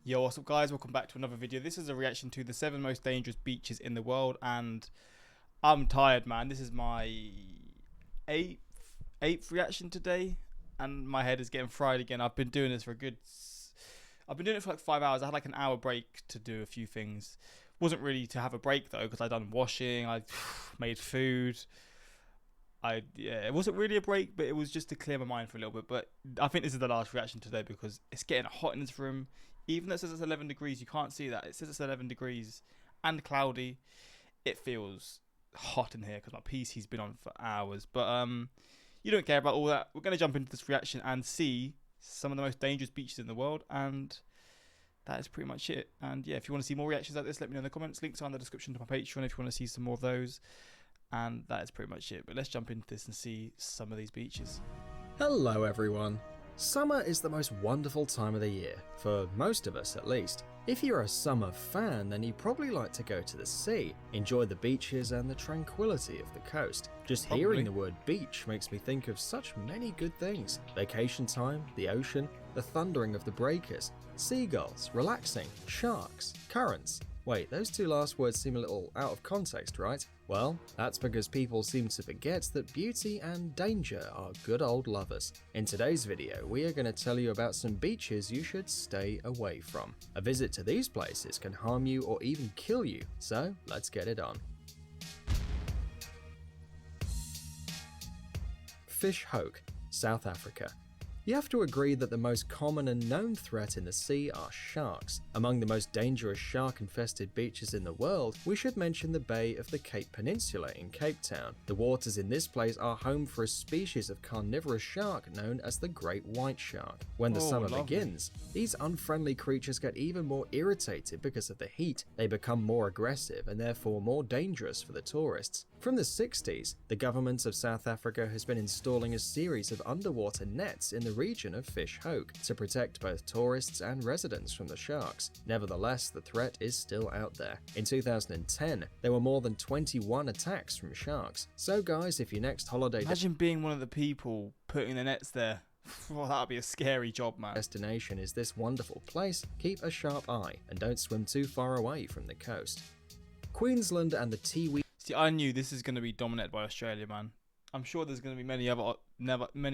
Yo, what's up guys? Welcome back to another video. This is a reaction to the 7 most dangerous beaches in the world, and I'm tired, man. This is my eighth reaction today, and my head is getting fried again. I've been doing this for I've been doing it for like 5 hours. I had like an hour break to do a few things. Wasn't really to have a break though, because I done washing, I made food. It wasn't really a break, but it was just to clear my mind for a little bit. But I think this is the last reaction today because it's getting hot in this room. Even though it says it's 11 degrees, you can't see that. It says it's 11 degrees and cloudy. It feels hot in here because my PC's been on for hours. But you don't care about all that. We're gonna jump into this reaction and see some of the most dangerous beaches in the world, and that is pretty much it. And yeah, if you want to see more reactions like this, let me know in the comments. Links are in the description to my Patreon if you want to see some more of those. And that is pretty much it. But let's jump into this and see some of these beaches. Hello everyone. Summer is the most wonderful time of the year, for most of us at least. If you're a summer fan, then you probably like to go to the sea, enjoy the beaches and the tranquility of the coast. Just hearing the word beach makes me think of such many good things. Vacation time, the ocean, the thundering of the breakers, seagulls, relaxing, sharks, currents. Wait, those two last words seem a little out of context, right? Well, that's because people seem to forget that beauty and danger are good old lovers. In today's video, we are going to tell you about some beaches you should stay away from. A visit to these places can harm you or even kill you, so let's get it on. Fish Hoek, South Africa. You have to agree that the most common and known threat in the sea are sharks. Among the most dangerous shark-infested beaches in the world, we should mention the Bay of the Cape Peninsula in Cape Town. The waters in this place are home for a species of carnivorous shark known as the great white shark. When the summer begins, these unfriendly creatures get even more irritated because of the heat. They become more aggressive and therefore more dangerous for the tourists. From the 60s, the government of South Africa has been installing a series of underwater nets in the region of Fish Hoek to protect both tourists and residents from the sharks. Nevertheless, the threat is still out there. In 2010, there were more than 21 attacks from sharks. So guys, if your next holiday Imagine being one of the people putting the nets there. Oh, that would be a scary job, man. Destination is this wonderful place, keep a sharp eye and don't swim too far away from the coast. Queensland and the Tiwi. See, I knew this is going to be dominated by Australia, man. I'm sure there's going to be many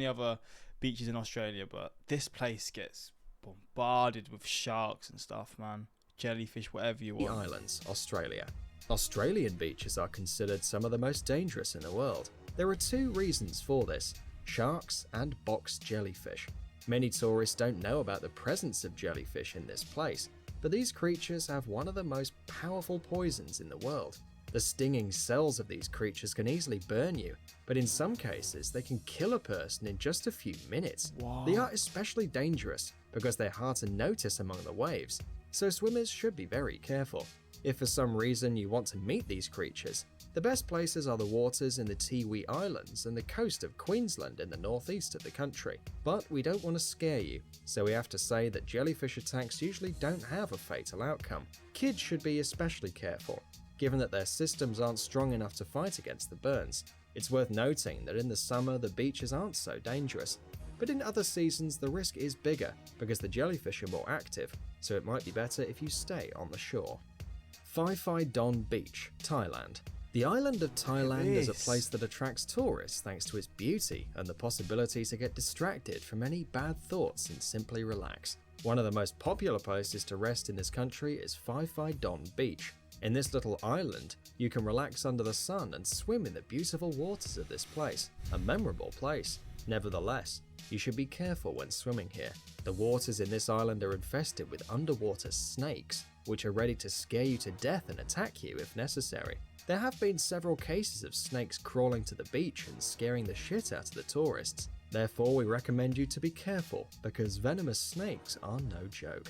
other beaches in Australia, but this place gets bombarded with sharks and stuff, man. Jellyfish, whatever you want. Islands, Australia. Australian beaches are considered some of the most dangerous in the world. There are two reasons for this: sharks and box jellyfish. Many tourists don't know about the presence of jellyfish in this place, but these creatures have one of the most powerful poisons in the world. The stinging cells of these creatures can easily burn you, but in some cases they can kill a person in just a few minutes. Wow. They are especially dangerous because they're hard to notice among the waves, so swimmers should be very careful. If for some reason you want to meet these creatures, the best places are the waters in the Tiwi Islands and the coast of Queensland in the northeast of the country. But we don't want to scare you, so we have to say that jellyfish attacks usually don't have a fatal outcome. Kids should be especially careful, given that their systems aren't strong enough to fight against the burns. It's worth noting that in the summer the beaches aren't so dangerous, but in other seasons the risk is bigger because the jellyfish are more active, so it might be better if you stay on the shore. Phi Phi Don Beach, Thailand. The island of Thailand is a place that attracts tourists thanks to its beauty and the possibility to get distracted from any bad thoughts and simply relax. One of the most popular places to rest in this country is Phi Phi Don Beach. In this little island, you can relax under the sun and swim in the beautiful waters of this place, a memorable place. Nevertheless, you should be careful when swimming here. The waters in this island are infested with underwater snakes, which are ready to scare you to death and attack you if necessary. There have been several cases of snakes crawling to the beach and scaring the shit out of the tourists. Therefore, we recommend you to be careful because venomous snakes are no joke.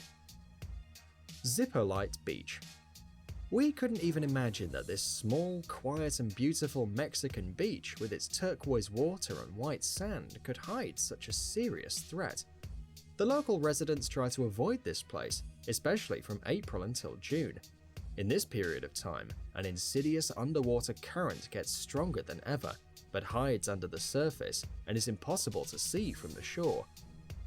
Zippolite Beach. We couldn't even imagine that this small, quiet and beautiful Mexican beach with its turquoise water and white sand could hide such a serious threat. The local residents try to avoid this place, especially from April until June. In this period of time, an insidious underwater current gets stronger than ever, but hides under the surface and is impossible to see from the shore.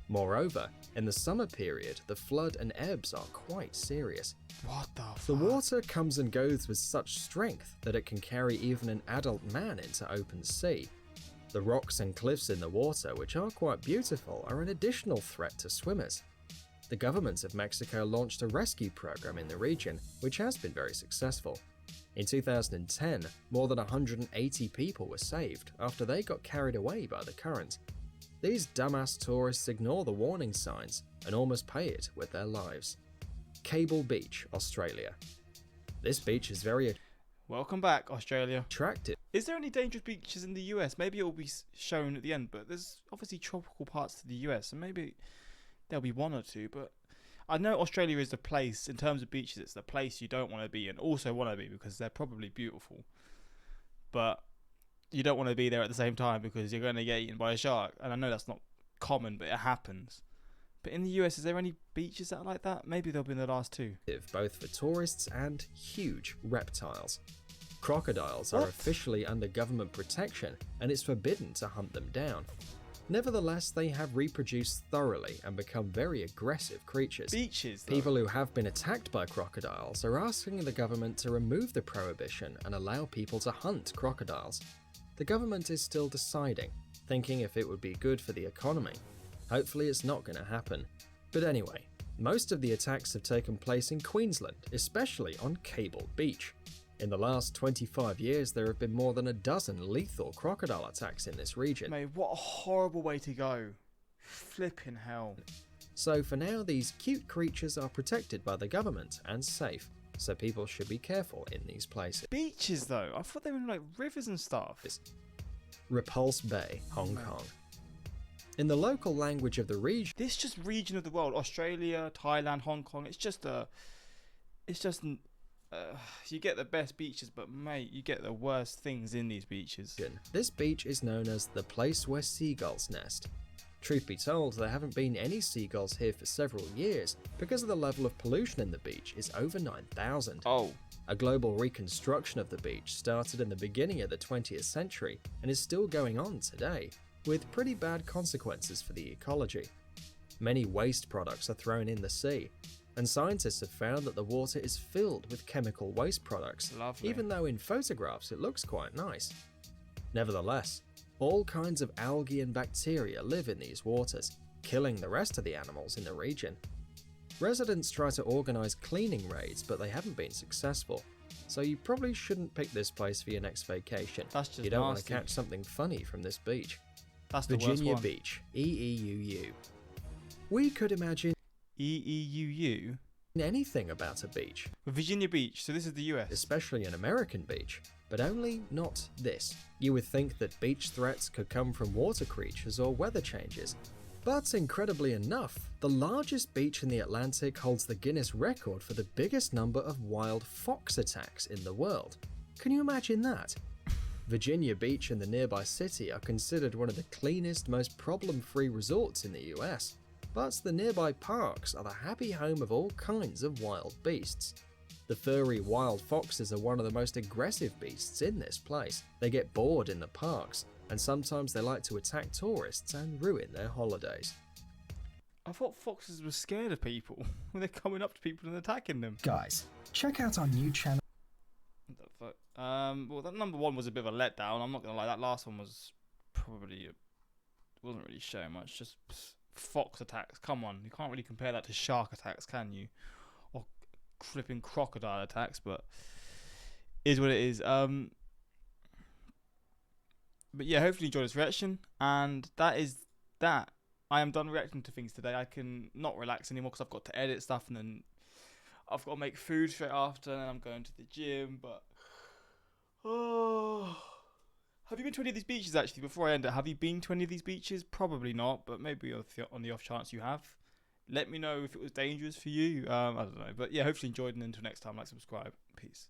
Moreover, in the summer period, the flood and ebbs are quite serious. What the fuck? The water comes and goes with such strength that it can carry even an adult man into open sea. The rocks and cliffs in the water, which are quite beautiful, are an additional threat to swimmers. The government of Mexico launched a rescue program in the region, which has been very successful. In 2010, more than 180 people were saved after they got carried away by the current. These dumbass tourists ignore the warning signs and almost pay it with their lives. Cable Beach, Australia. This beach is very Welcome back, Australia. attractive. Is there any dangerous beaches in the US? Maybe it will be shown at the end, but there's obviously tropical parts to the US, and maybe there'll be one or two, but I know Australia is the place, in terms of beaches, it's the place you don't want to be and also want to be because they're probably beautiful. But you don't want to be there at the same time because you're going to get eaten by a shark. And I know that's not common, but it happens. But in the US, is there any beaches that are like that? Maybe they'll be in the last two. Both for tourists and huge reptiles. Crocodiles are What? officially under government protection and it's forbidden to hunt them down. Nevertheless, they have reproduced thoroughly and become very aggressive creatures. Beaches, though. People who have been attacked by crocodiles are asking the government to remove the prohibition and allow people to hunt crocodiles. The government is still deciding, thinking if it would be good for the economy. Hopefully it's not going to happen. But anyway, most of the attacks have taken place in Queensland, especially on Cable Beach. In the last 25 years, there have been more than a dozen lethal crocodile attacks in this region. Mate, what a horrible way to go. Flipping hell. So for now, these cute creatures are protected by the government and safe, so people should be careful in these places. Beaches, though? I thought they were like rivers and stuff. Repulse Bay, Hong Kong. In the local language of the region, This just region of the world, Australia, Thailand, Hong Kong, it's just you get the best beaches, but mate, you get the worst things in these beaches. this beach is known as the place where seagulls nest. Truth be told, there haven't been any seagulls here for several years because of the level of pollution in the beach is over 9,000. Oh, A global reconstruction of the beach started in the beginning of the 20th century and is still going on today, with pretty bad consequences for the ecology. Many waste products are thrown in the sea, and scientists have found that the water is filled with chemical waste products, lovely. even though in photographs it looks quite nice. Nevertheless, all kinds of algae and bacteria live in these waters, killing the rest of the animals in the region. Residents try to organise cleaning raids, but they haven't been successful, so you probably shouldn't pick this place for your next vacation. That's just You don't want to nasty. catch something funny from this beach. That's the worst Virginia one. Beach, EEUU. We could imagine EEUU? anything about a beach, Virginia Beach, so this is the US. especially an American beach, but only not this. You would think that beach threats could come from water creatures or weather changes. But incredibly enough, the largest beach in the Atlantic holds the Guinness record for the biggest number of wild fox attacks in the world. Can you imagine that? Virginia Beach and the nearby city are considered one of the cleanest, most problem-free resorts in the US. But the nearby parks are the happy home of all kinds of wild beasts. The furry wild foxes are one of the most aggressive beasts in this place. They get bored in the parks, and sometimes they like to attack tourists and ruin their holidays. I thought foxes were scared of people. They're coming up to people and attacking them. Guys, check out our new channel. What the fuck? Well, that number one was a bit of a letdown. I'm not gonna lie. That last one was probably wasn't really showing much. Just fox attacks. Come on, you can't really compare that to shark attacks, can you? Or flipping crocodile attacks, but is what it is. But yeah, hopefully you enjoyed this reaction, and that is that. I am done reacting to things today. I can not relax anymore because I've got to edit stuff, and then I've got to make food straight after, and then I'm going to the gym. But oh, have you been to any of these beaches actually? Before I end it, have you been to any of these beaches? Probably not, but maybe on the off chance you have. Let me know if it was dangerous for you. I don't know, but yeah, hopefully you enjoyed, and until next time, like, subscribe. Peace.